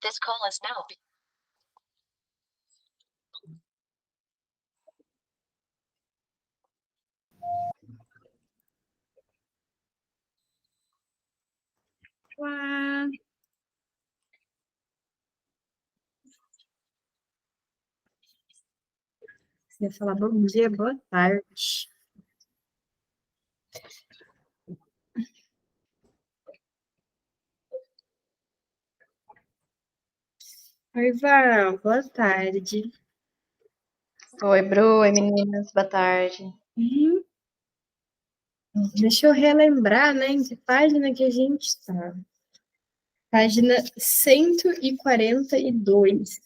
This call is now. Olá. Você ia falar bom dia, boa tarde. Oi, Val, boa tarde. Oi, Bru, oi meninas, boa tarde. Deixa eu relembrar, né, em que página que a gente está. Página 142.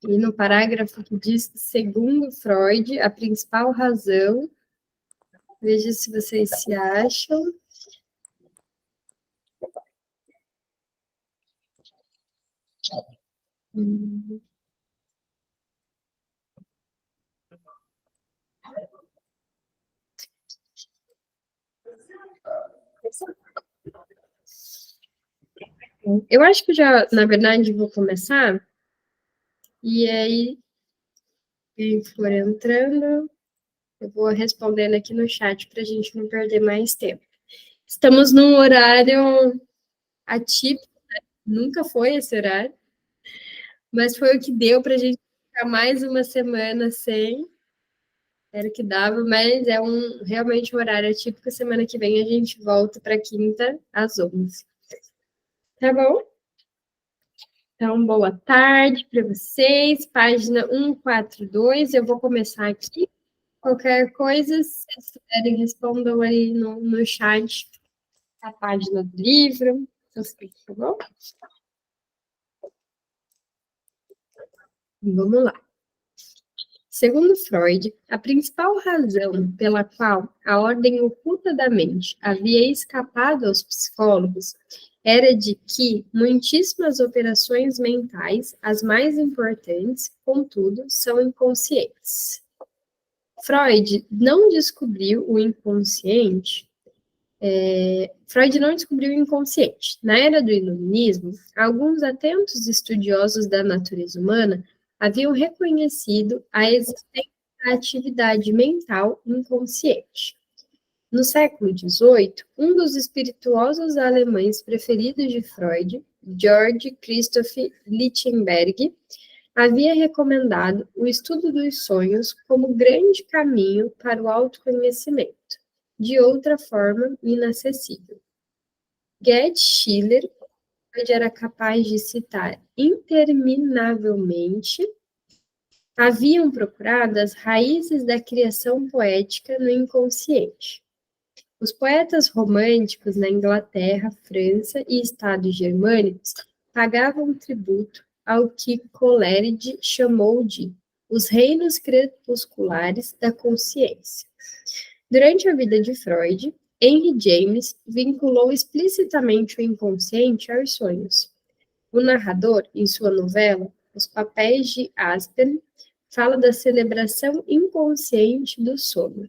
E no parágrafo que diz, segundo Freud, a principal razão, veja se vocês se acham. Eu acho que já, na verdade, vou começar. E aí, quem for entrando, eu vou respondendo aqui no chat para a gente não perder mais tempo. Estamos num horário atípico, né? Nunca foi esse horário, mas foi o que deu para a gente ficar mais uma semana sem. Era o que dava, mas é realmente um horário atípico. Semana que vem a gente volta para quinta, às 11. Tá bom? Então, boa tarde para vocês. Página 142. Eu vou começar aqui. Qualquer coisa, se vocês quiserem, respondam aí no chat a página do livro. Tá bom? Vamos lá. Segundo Freud, a principal razão pela qual a ordem oculta da mente havia escapado aos psicólogos era de que muitíssimas operações mentais, as mais importantes, contudo, são inconscientes. Freud não descobriu o inconsciente. Freud não descobriu o inconsciente. Na era do iluminismo, alguns atentos estudiosos da natureza humana haviam reconhecido a existência da atividade mental inconsciente. No século XVIII, um dos espirituosos alemães preferidos de Freud, Georg Christoph Lichtenberg, havia recomendado o estudo dos sonhos como grande caminho para o autoconhecimento, de outra forma inacessível. Gerd Schiller era capaz de citar interminavelmente, haviam procurado as raízes da criação poética no inconsciente. Os poetas românticos na Inglaterra, França e estados germânicos pagavam tributo ao que Coleridge chamou de os reinos crepusculares da consciência. Durante a vida de Freud, Henry James vinculou explicitamente o inconsciente aos sonhos. O narrador, em sua novela Os Papéis de Aspen, fala da celebração inconsciente do sono.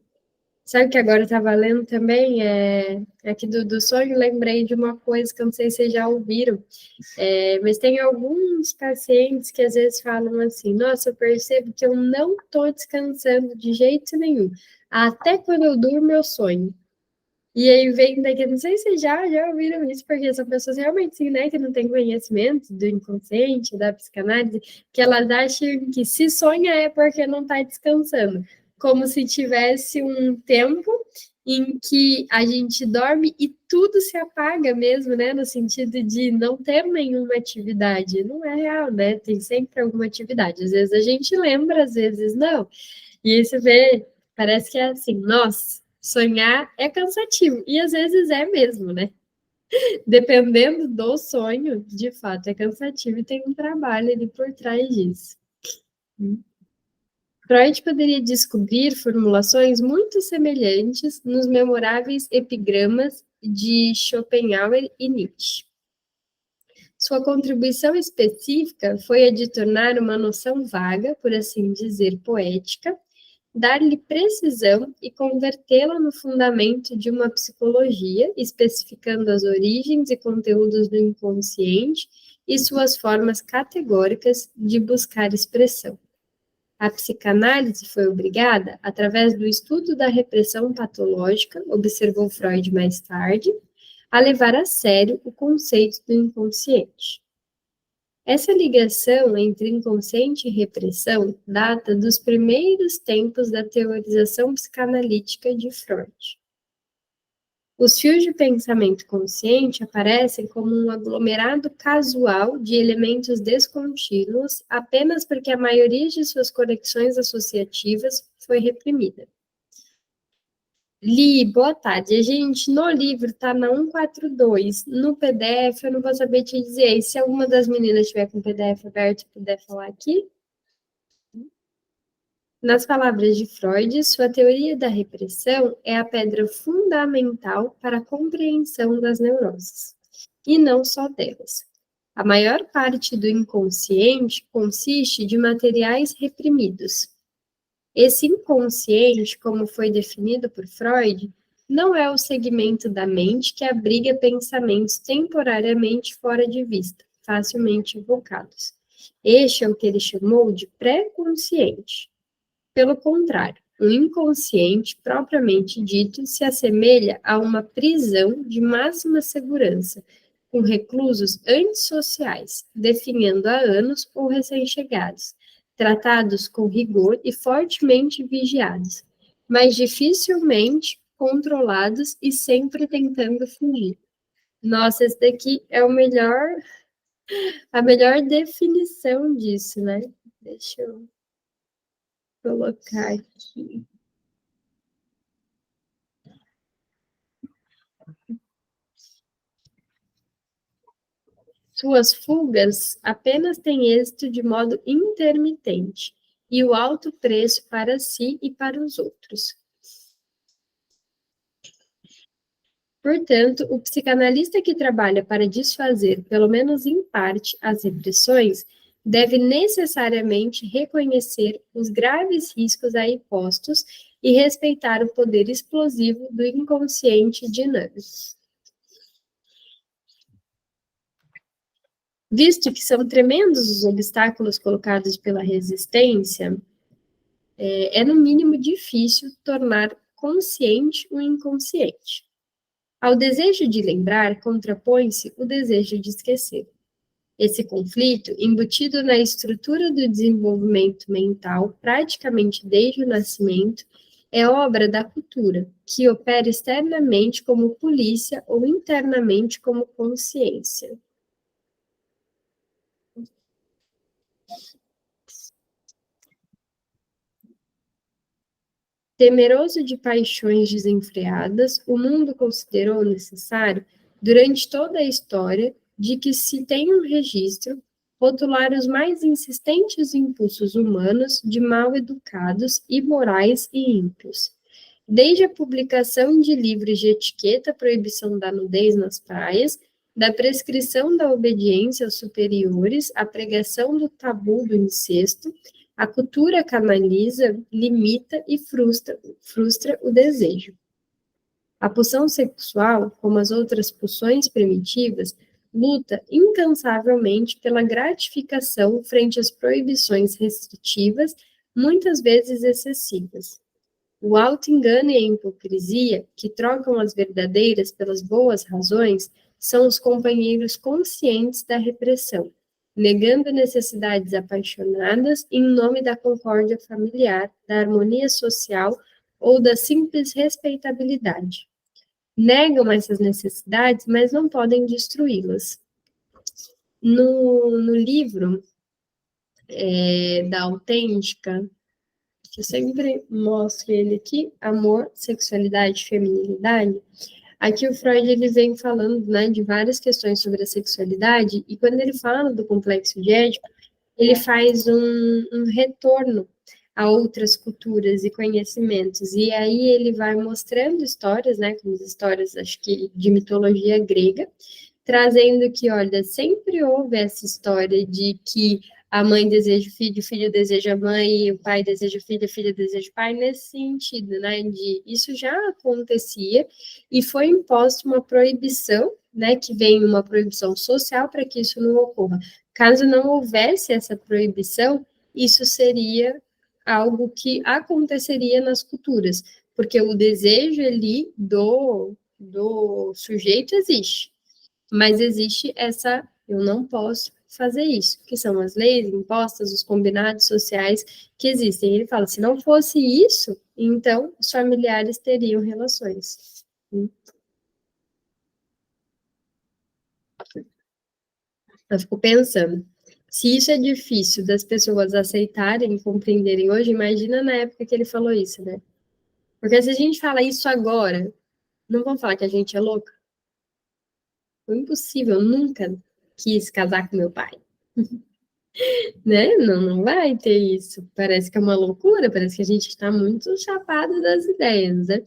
Sabe que agora eu estava lendo também, aqui do sonho, lembrei de uma coisa que eu não sei se vocês já ouviram, mas tem alguns pacientes que às vezes falam assim, nossa, eu percebo que eu não estou descansando de jeito nenhum, até quando eu durmo eu sonho. E aí vem daqui, não sei se vocês já ouviram isso, porque são pessoas realmente assim, né, que não têm conhecimento do inconsciente, da psicanálise, que elas acham que se sonha é porque não está descansando, como se tivesse um tempo em que a gente dorme e tudo se apaga mesmo, né, no sentido de não ter nenhuma atividade. Não é real, né, tem sempre alguma atividade. Às vezes a gente lembra, às vezes não. E aí você vê, parece que é assim, nossa, sonhar é cansativo, e às vezes é mesmo, né? Dependendo do sonho, de fato é cansativo e tem um trabalho ali por trás disso. Freud poderia descobrir formulações muito semelhantes nos memoráveis epigramas de Schopenhauer e Nietzsche. Sua contribuição específica foi a de tornar uma noção vaga, por assim dizer, poética, dar-lhe precisão e convertê-la no fundamento de uma psicologia, especificando as origens e conteúdos do inconsciente e suas formas categóricas de buscar expressão. A psicanálise foi obrigada, através do estudo da repressão patológica, observou Freud mais tarde, a levar a sério o conceito do inconsciente. Essa ligação entre inconsciente e repressão data dos primeiros tempos da teorização psicanalítica de Freud. Os fios de pensamento consciente aparecem como um aglomerado casual de elementos descontínuos apenas porque a maioria de suas conexões associativas foi reprimida. Li, boa tarde. A gente, no livro, tá na 142. No PDF, eu não vou saber te dizer. E se alguma das meninas estiver com o PDF aberto e puder falar aqui? Nas palavras de Freud, sua teoria da repressão é a pedra fundamental para a compreensão das neuroses, e não só delas. A maior parte do inconsciente consiste de materiais reprimidos. Esse inconsciente, como foi definido por Freud, não é o segmento da mente que abriga pensamentos temporariamente fora de vista, facilmente evocados. Este é o que ele chamou de pré-consciente. Pelo contrário, o inconsciente, propriamente dito, se assemelha a uma prisão de máxima segurança, com reclusos antissociais, definhando há anos ou recém-chegados, tratados com rigor e fortemente vigiados, mas dificilmente controlados e sempre tentando fugir. Nossa, esse daqui é a melhor definição disso, né? Deixa eu colocar aqui. Suas fugas apenas têm êxito de modo intermitente, e o alto preço para si e para os outros. Portanto, o psicanalista que trabalha para desfazer, pelo menos em parte, as repressões, deve necessariamente reconhecer os graves riscos aí postos e respeitar o poder explosivo do inconsciente dinâmico. Visto que são tremendos os obstáculos colocados pela resistência, é no mínimo difícil tornar consciente o inconsciente. Ao desejo de lembrar, contrapõe-se o desejo de esquecer. Esse conflito, embutido na estrutura do desenvolvimento mental praticamente desde o nascimento, é obra da cultura, que opera externamente como polícia ou internamente como consciência. Temeroso de paixões desenfreadas, o mundo considerou necessário, durante toda a história, de que se tem um registro, rotular os mais insistentes impulsos humanos de mal educados, imorais e ímpios. Desde a publicação de livros de etiqueta, proibição da nudez nas praias, da prescrição da obediência aos superiores, a pregação do tabu do incesto, a cultura canaliza, limita e frustra o desejo. A pulsão sexual, como as outras pulsões primitivas, luta incansavelmente pela gratificação frente às proibições restritivas, muitas vezes excessivas. O auto-engano e a hipocrisia, que trocam as verdadeiras pelas boas razões, são os companheiros conscientes da repressão, negando necessidades apaixonadas em nome da concórdia familiar, da harmonia social ou da simples respeitabilidade. Negam essas necessidades, mas não podem destruí-las. No livro da Autêntica, que eu sempre mostro ele aqui, Amor, Sexualidade e Feminilidade, aqui o Freud ele vem falando, né, de várias questões sobre a sexualidade, e quando ele fala do complexo de Édipo, ele faz um retorno a outras culturas e conhecimentos, e aí ele vai mostrando histórias, né, como as histórias, acho que de mitologia grega, trazendo que, olha, sempre houve essa história de que a mãe deseja o filho deseja a mãe, o pai deseja o filho, a filha deseja o pai, nesse sentido, né, de isso já acontecia e foi imposta uma proibição, né, que vem uma proibição social para que isso não ocorra. Caso não houvesse essa proibição, isso seria algo que aconteceria nas culturas, porque o desejo ali do sujeito existe, mas existe essa, eu não posso fazer isso, que são as leis impostas, os combinados sociais que existem. Ele fala, se não fosse isso, então os familiares teriam relações. Eu fico pensando, se isso é difícil das pessoas aceitarem e compreenderem hoje, imagina na época que ele falou isso, né? Porque se a gente fala isso agora, não vão falar que a gente é louca? Foi impossível, eu nunca quis casar com meu pai. Né? Não, não vai ter isso. Parece que é uma loucura, parece que a gente está muito chapado das ideias, né?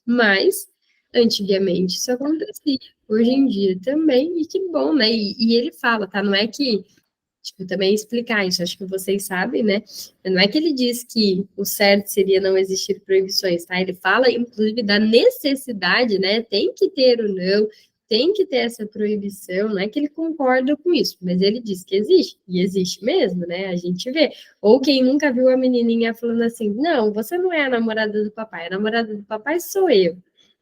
Mas, antigamente, isso acontecia. Hoje em dia também, e que bom, né? E ele fala, tá? Não é que, tipo, também explicar isso, acho que vocês sabem, né? Não é que ele diz que o certo seria não existir proibições, tá? Ele fala, inclusive, da necessidade, né? Tem que ter o não, tem que ter essa proibição, não é que ele concorda com isso, mas ele diz que existe, e existe mesmo, né? A gente vê. Ou quem nunca viu a menininha falando assim, não, você não é a namorada do papai, a namorada do papai sou eu.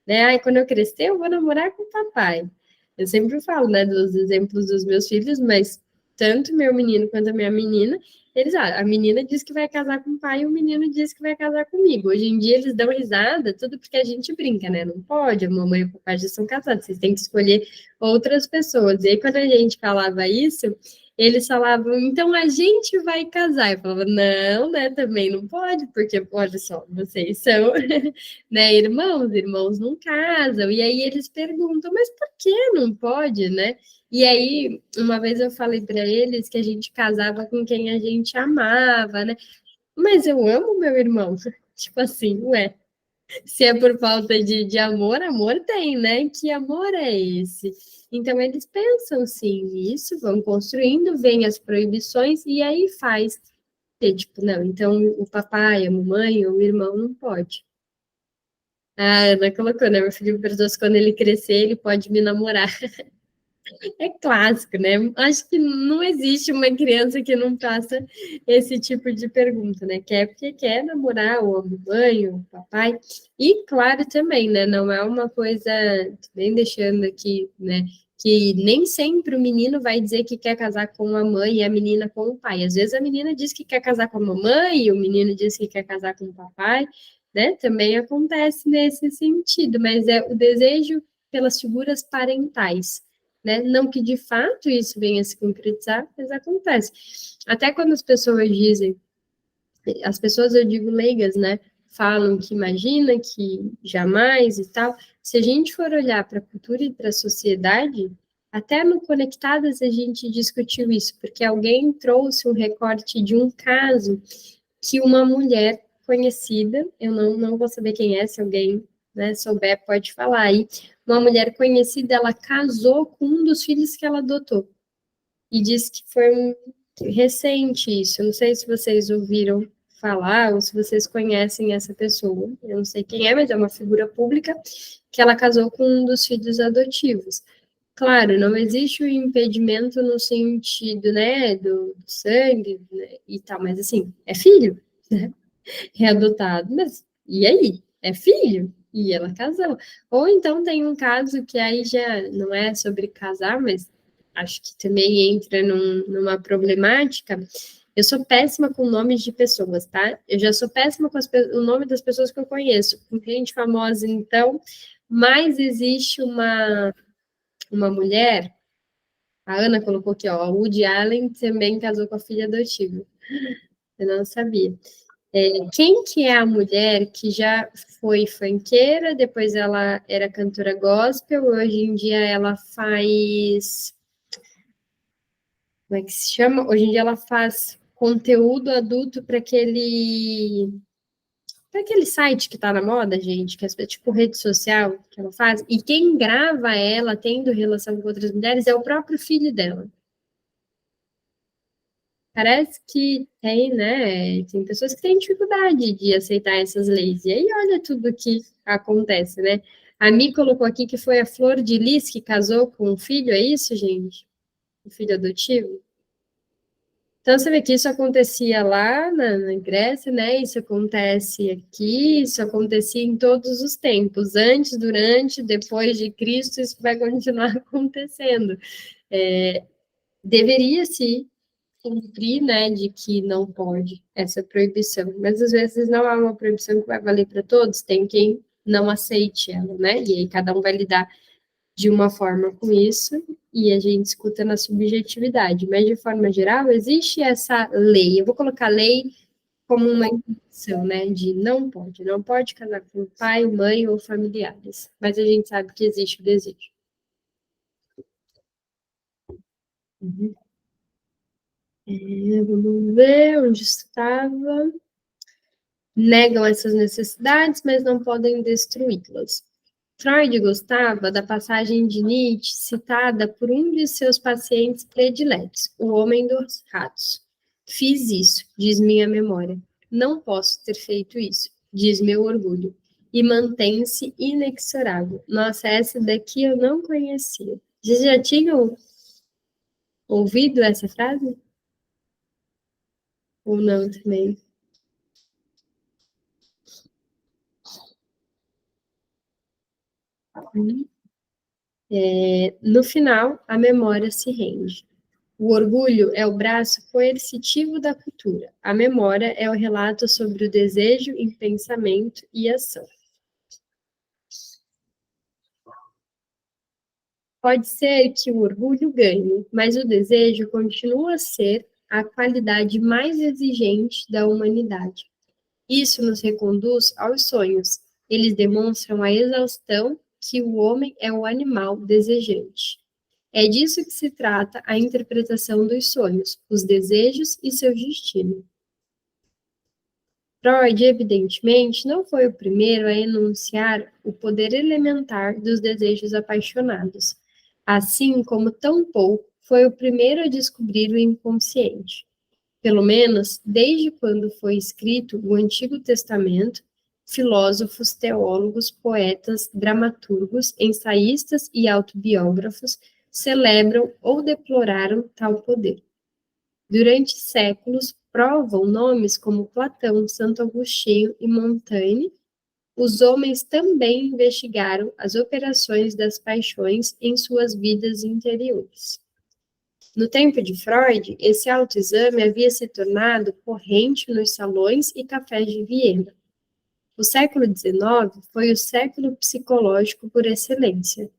Né? Aí quando eu crescer, eu vou namorar com o papai. Eu sempre falo, né, dos exemplos dos meus filhos, mas tanto meu menino quanto a minha menina, a menina diz que vai casar com o pai e o menino diz que vai casar comigo. Hoje em dia eles dão risada, tudo porque a gente brinca, né? Não pode, a mamãe e o papai já são casados, vocês têm que escolher outras pessoas. E aí, quando a gente falava isso, eles falavam, então a gente vai casar. Eu falava, não, né? Também não pode, porque, olha só, vocês são, né, irmãos não casam. E aí eles perguntam, mas por que não pode, né? E aí, uma vez eu falei para eles que a gente casava com quem a gente amava, né? Mas eu amo meu irmão. Tipo assim, ué, se é por falta de amor, amor tem, né? Que amor é esse? Então, eles pensam sim nisso, vão construindo, vêm as proibições, e aí faz. Tipo, não, então o papai, a mamãe ou o irmão não pode. A Ana colocou, né? Meu filho perguntou se quando ele crescer, ele pode me namorar. É clássico, né? Acho que não existe uma criança que não faça esse tipo de pergunta, né? Quer porque quer namorar o mamãe, o papai. E claro também, né? Não é uma coisa, nem deixando aqui, né? Que nem sempre o menino vai dizer que quer casar com a mãe e a menina com o pai. Às vezes a menina diz que quer casar com a mamãe e o menino diz que quer casar com o papai, né? Também acontece nesse sentido, mas é o desejo pelas figuras parentais, né? Não que de fato isso venha a se concretizar, mas acontece. Até quando as pessoas dizem, as pessoas, eu digo leigas, né? Falam que imagina, que jamais e tal. Se a gente for olhar para a cultura e para a sociedade, até no Conectadas a gente discutiu isso, porque alguém trouxe um recorte de um caso que uma mulher conhecida, eu não vou saber quem é, se alguém, né, souber, pode falar aí, uma mulher conhecida, ela casou com um dos filhos que ela adotou, e disse que foi recente isso, eu não sei se vocês ouviram falar, ou se vocês conhecem essa pessoa, eu não sei quem é, mas é uma figura pública, que ela casou com um dos filhos adotivos. Claro, não existe o impedimento no sentido, né, do sangue, né, e tal, mas assim, é filho, né? Readotado, mas e aí? É filho? E ela casou. Ou então tem um caso que aí já não é sobre casar, mas acho que também entra numa problemática. Eu sou péssima com nomes de pessoas, tá? Eu já sou péssima com o nome das pessoas que eu conheço. Com gente famosa, então, mas existe uma mulher, a Ana colocou aqui, ó, a Woody Allen também casou com a filha adotiva. Eu não sabia. Quem que é a mulher que já foi funkeira, depois ela era cantora gospel, hoje em dia ela faz, como é que se chama? Hoje em dia ela faz conteúdo adulto para aquele site que tá na moda, gente, que é tipo rede social que ela faz, e quem grava ela tendo relação com outras mulheres é o próprio filho dela. Parece que tem, né? Tem pessoas que têm dificuldade de aceitar essas leis. E aí, olha tudo que acontece, né? A Mi colocou aqui que foi a Flor de Lis que casou com o filho, é isso, gente? O filho adotivo? Então, você vê que isso acontecia lá na Grécia, né? Isso acontece aqui, isso acontecia em todos os tempos, antes, durante, depois de Cristo, isso vai continuar acontecendo. Deveria-se cumprir, né, de que não pode essa proibição, mas às vezes não há uma proibição que vai valer para todos, tem quem não aceite ela, né? E aí cada um vai lidar de uma forma com isso, e a gente escuta na subjetividade, mas de forma geral, existe essa lei, eu vou colocar lei como uma intenção, né, de não pode casar com pai, mãe ou familiares, mas a gente sabe que existe o desejo. Uhum. Vamos ver onde estava. Negam essas necessidades, mas não podem destruí-las. Freud gostava da passagem de Nietzsche citada por um de seus pacientes prediletos, o homem dos ratos. Fiz isso, diz minha memória. Não posso ter feito isso, diz meu orgulho. E mantém-se inexorável. Nossa, essa daqui eu não conhecia. Vocês já tinham ouvido essa frase? Ou não também? No final, a memória se rende. O orgulho é o braço coercitivo da cultura. A memória é o relato sobre o desejo em pensamento e ação. Pode ser que o orgulho ganhe, mas o desejo continua a ser a qualidade mais exigente da humanidade. Isso nos reconduz aos sonhos. Eles demonstram a exaustão que o homem é o animal desejante. É disso que se trata a interpretação dos sonhos, os desejos e seu destino. Freud, evidentemente, não foi o primeiro a enunciar o poder elementar dos desejos apaixonados, assim como tampouco foi o primeiro a descobrir o inconsciente. Pelo menos, desde quando foi escrito o Antigo Testamento, filósofos, teólogos, poetas, dramaturgos, ensaístas e autobiógrafos celebram ou deploraram tal poder. Durante séculos, provam nomes como Platão, Santo Agostinho e Montaigne. Os homens também investigaram as operações das paixões em suas vidas interiores. No tempo de Freud, esse autoexame havia se tornado corrente nos salões e cafés de Viena. O século XIX foi o século psicológico por excelência.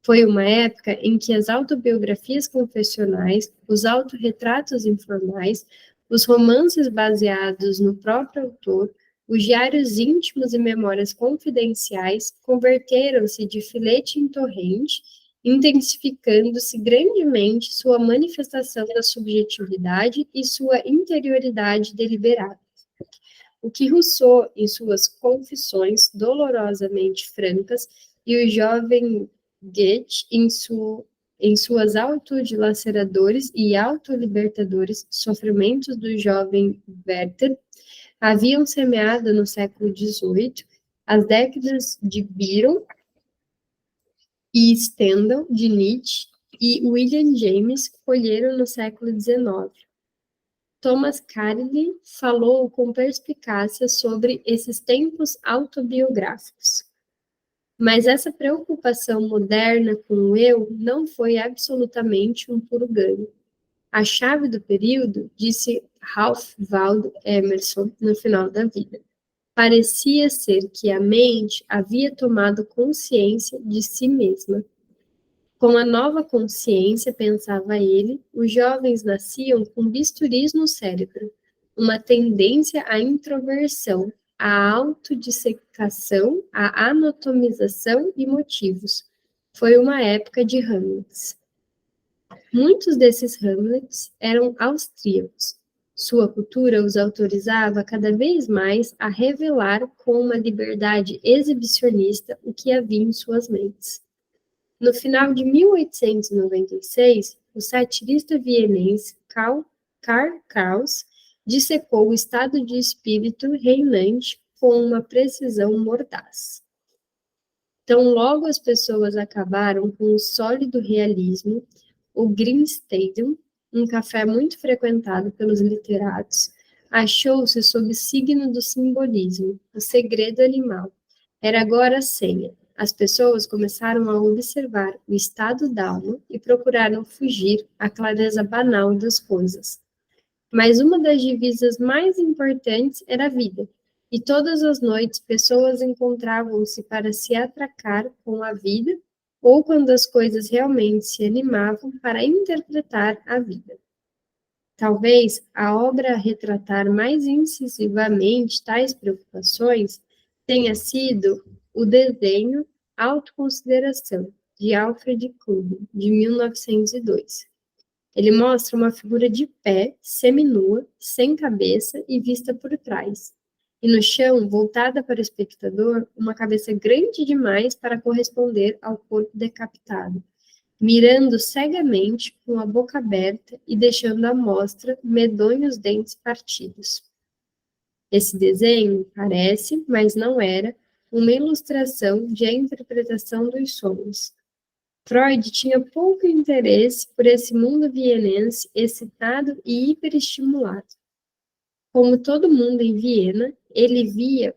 Foi uma época em que as autobiografias confessionais, os autorretratos informais, os romances baseados no próprio autor, os diários íntimos e memórias confidenciais converteram-se de filete em torrente, intensificando-se grandemente sua manifestação da subjetividade e sua interioridade deliberada. O que Rousseau, em suas confissões dolorosamente francas, e o jovem Goethe, em suas autodilaceradores e autolibertadores sofrimentos do jovem Werther, haviam semeado no século XVIII, as décadas de Byron e Stendhal, de Nietzsche, e William James colheram no século XIX. Thomas Carlyle falou com perspicácia sobre esses tempos autobiográficos. Mas essa preocupação moderna com o eu não foi absolutamente um puro ganho. A chave do período, disse Ralph Waldo Emerson no final da vida, parecia ser que a mente havia tomado consciência de si mesma. Com a nova consciência, pensava ele, os jovens nasciam com bisturis no cérebro, uma tendência à introversão, à autodissecação, à anatomização e motivos. Foi uma época de Hamlets. Muitos desses Hamlets eram austríacos. Sua cultura os autorizava cada vez mais a revelar com uma liberdade exibicionista o que havia em suas mentes. No final de 1896, o satirista vienense Karl Karl Kraus dissecou o estado de espírito reinante com uma precisão mordaz. Tão logo as pessoas acabaram com o sólido realismo, o Grimstadium, um café muito frequentado pelos literatos, achou-se sob o signo do simbolismo, o segredo animal. Era agora a senha. As pessoas começaram a observar o estado d'alma e procuraram fugir à clareza banal das coisas. Mas uma das divisas mais importantes era a vida, e todas as noites pessoas encontravam-se para se atracar com a vida, ou quando as coisas realmente se animavam para interpretar a vida. Talvez a obra a retratar mais incisivamente tais preocupações tenha sido o desenho Autoconsideração, de Alfred Kluge, de 1902. Ele mostra uma figura de pé, seminua, sem cabeça e vista por trás. E no chão, voltada para o espectador, uma cabeça grande demais para corresponder ao corpo decapitado, mirando cegamente com a boca aberta e deixando à mostra medonhos dentes partidos. Esse desenho parece, mas não era, uma ilustração de a interpretação dos sonhos. Freud tinha pouco interesse por esse mundo vienense excitado e hiperestimulado. Como todo mundo em Viena, ele lia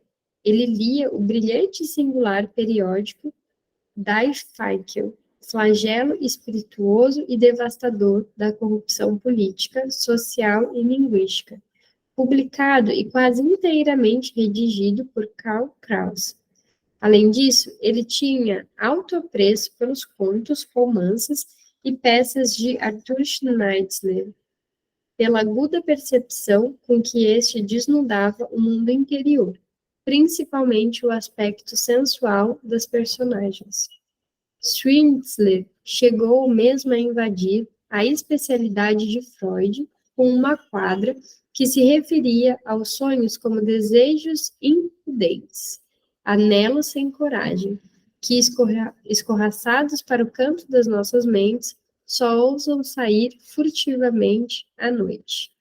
o brilhante e singular periódico Die Feikel, flagelo espirituoso e devastador da corrupção política, social e linguística, publicado e quase inteiramente redigido por Karl Kraus. Além disso, ele tinha alto apreço pelos contos, romances e peças de Arthur Schnitzler, pela aguda percepção com que este desnudava o mundo interior, principalmente o aspecto sensual das personagens. Schnitzler chegou mesmo a invadir a especialidade de Freud com uma quadra que se referia aos sonhos como desejos impudentes, anelos sem coragem, que escorraçados para o canto das nossas mentes, só ousam sair furtivamente à noite.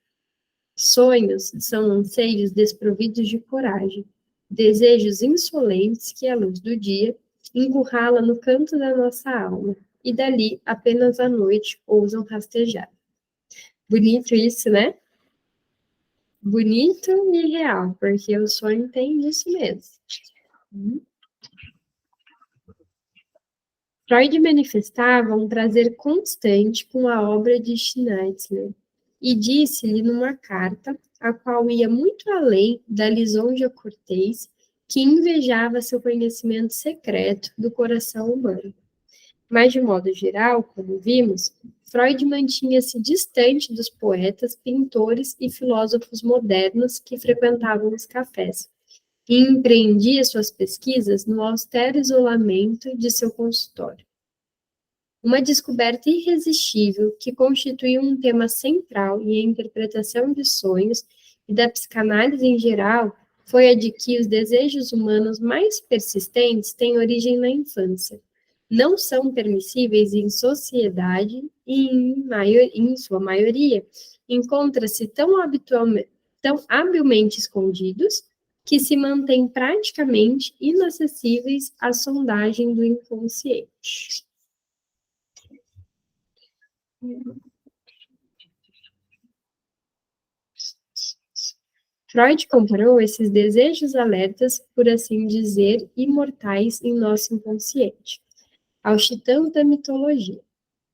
Sonhos são anseios desprovidos de coragem, desejos insolentes que, à luz do dia, encurrala no canto da nossa alma, e dali apenas à noite ousam rastejar. Bonito isso, né? Bonito e real, porque o sonho tem isso mesmo. Freud manifestava um prazer constante com a obra de Schnitzler e disse-lhe numa carta, a qual ia muito além da lisonja cortês, que invejava seu conhecimento secreto do coração humano. Mas, de modo geral, como vimos, Freud mantinha-se distante dos poetas, pintores e filósofos modernos que frequentavam os cafés, e empreendia suas pesquisas no austero isolamento de seu consultório. Uma descoberta irresistível que constituiu um tema central em a interpretação de sonhos e da psicanálise em geral foi a de que os desejos humanos mais persistentes têm origem na infância, não são permissíveis em sociedade e, em sua maioria, encontram-se tão habilmente escondidos que se mantêm praticamente inacessíveis à sondagem do inconsciente. Freud comparou esses desejos alertas, por assim dizer, imortais em nosso inconsciente, aos titãs da mitologia.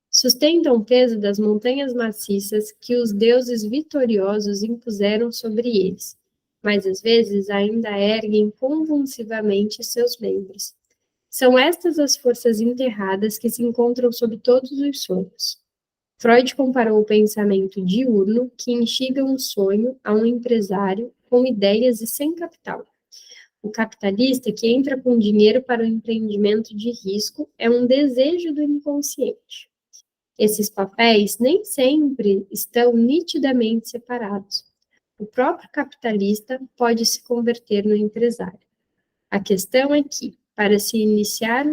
Sustentam o peso das montanhas maciças que os deuses vitoriosos impuseram sobre eles, mas às vezes ainda erguem convulsivamente seus membros. São estas as forças enterradas que se encontram sob todos os sonhos. Freud comparou o pensamento diurno, que instiga um sonho, a um empresário com ideias e sem capital. O capitalista que entra com dinheiro para o empreendimento de risco é um desejo do inconsciente. Esses papéis nem sempre estão nitidamente separados. O próprio capitalista pode se converter no empresário. A questão é que, para se iniciar,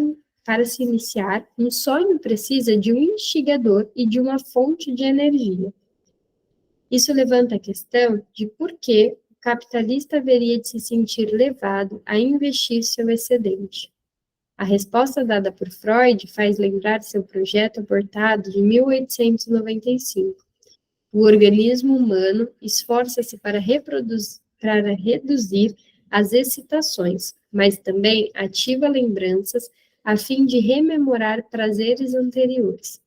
um sonho precisa de um instigador e de uma fonte de energia. Isso levanta a questão de por que o capitalista haveria de se sentir levado a investir seu excedente. A resposta dada por Freud faz lembrar seu projeto abortado de 1895. O organismo humano esforça-se para reduzir as excitações, mas também ativa lembranças a fim de rememorar prazeres anteriores,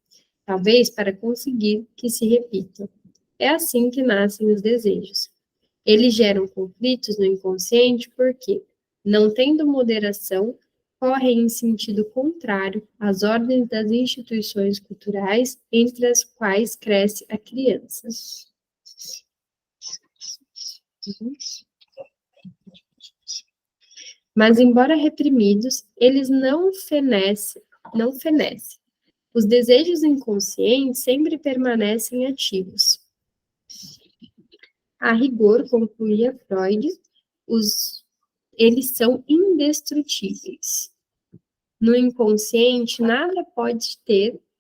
talvez para conseguir que se repitam. É assim que nascem os desejos. Eles geram conflitos no inconsciente porque, não tendo moderação, correm em sentido contrário às ordens das instituições culturais entre as quais cresce a criança. Mas, embora reprimidos, eles não fenecem. Os desejos inconscientes sempre permanecem ativos. A rigor, concluía Freud, eles são indestrutíveis. No inconsciente, nada pode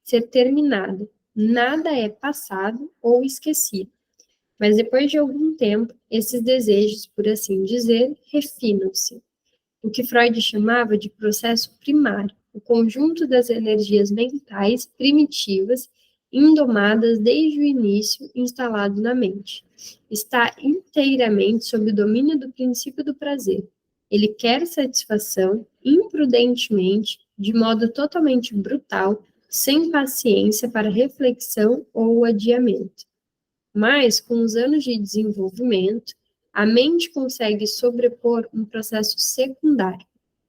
ser terminado, nada é passado ou esquecido. Mas depois de algum tempo, esses desejos, por assim dizer, refinam-se. O que Freud chamava de processo primário, o conjunto das energias mentais primitivas, indomadas desde o início, instalado na mente. Está inteiramente sob o domínio do princípio do prazer. Ele quer satisfação, imprudentemente, de modo totalmente brutal, sem paciência para reflexão ou adiamento. Mas, com os anos de desenvolvimento, a mente consegue sobrepor um processo secundário,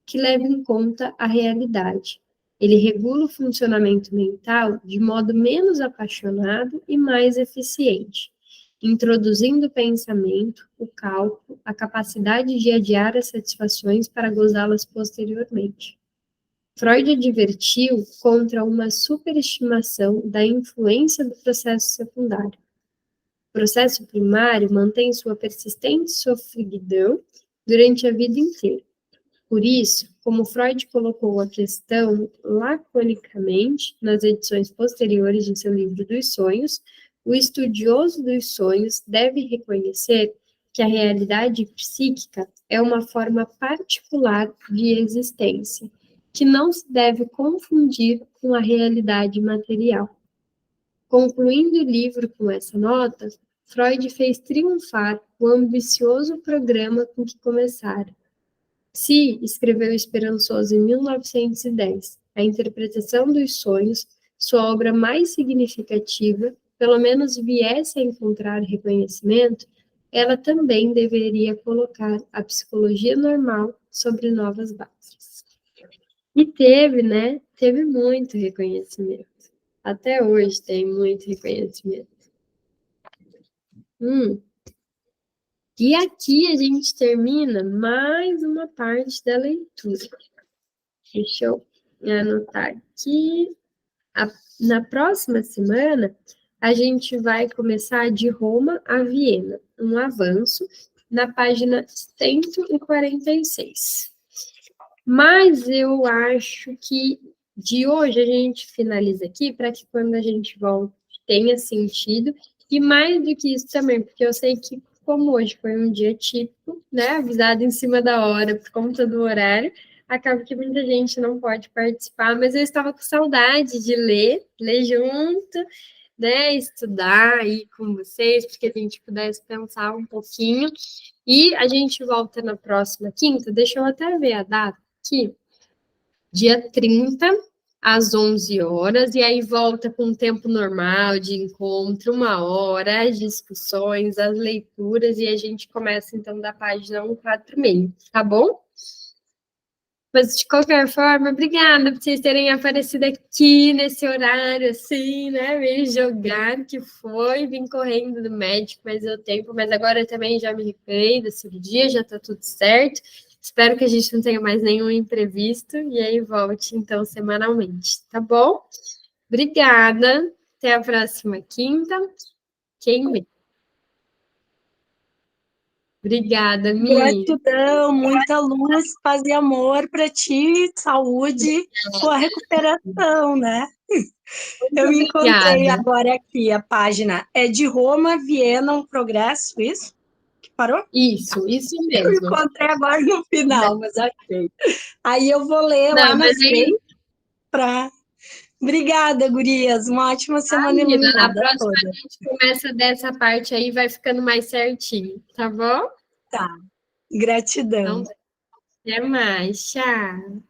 que leva em conta a realidade. Ele regula o funcionamento mental de modo menos apaixonado e mais eficiente, introduzindo o pensamento, o cálculo, a capacidade de adiar as satisfações para gozá-las posteriormente. Freud advertiu contra uma superestimação da influência do processo secundário. O processo primário mantém sua persistente sofreguidão durante a vida inteira. Por isso, como Freud colocou a questão laconicamente nas edições posteriores de seu livro dos sonhos, o estudioso dos sonhos deve reconhecer que a realidade psíquica é uma forma particular de existência, que não se deve confundir com a realidade material. Concluindo o livro com essa nota, Freud fez triunfar o ambicioso programa com que começara. Se, escreveu esperançoso em 1910, a interpretação dos sonhos, sua obra mais significativa, pelo menos viesse a encontrar reconhecimento, ela também deveria colocar a psicologia normal sobre novas bases. E teve, né? Teve muito reconhecimento. Até hoje tem muito reconhecimento. E aqui a gente termina mais uma parte da leitura. Deixa eu anotar aqui. Na próxima semana, a gente vai começar de Roma a Viena, um avanço, na página 146. Mas eu acho que de hoje a gente finaliza aqui para que quando a gente volte tenha sentido, e mais do que isso também, porque eu sei que como hoje foi um dia típico, né, avisado em cima da hora por conta do horário, acaba que muita gente não pode participar, mas eu estava com saudade de ler junto, né, estudar aí com vocês, porque a gente pudesse pensar um pouquinho, e a gente volta na próxima quinta, deixa eu até ver a data aqui, dia 30, às 11 horas, e aí volta com o tempo normal de encontro, 1 hora, as discussões, as leituras, e a gente começa, então, da página 146, tá bom? Mas, de qualquer forma, obrigada por vocês terem aparecido aqui nesse horário, assim, né, meio jogado que foi, vim correndo do médico, mas deu tempo, mas agora eu também já me recuperei da cirurgia, já tá tudo certo. Espero que a gente não tenha mais nenhum imprevisto e aí volte, então, semanalmente, tá bom? Obrigada. Até a próxima quinta. Quem vê? Obrigada, Mi. Gratidão, muita luz, paz e amor para ti, saúde, boa recuperação, né? Eu me encontrei Obrigada. agora aqui, a página é de Roma, Viena, um progresso, isso? Que parou? Isso Eu mesmo. encontrei agora no final, mas achei. Aí eu vou ler lá na frente para... Obrigada, gurias. Uma ótima semana Menina, na iluminada próxima toda. a gente começa dessa parte aí, vai ficando mais certinho, tá bom? Tá. Gratidão. Então, até mais. Tchau.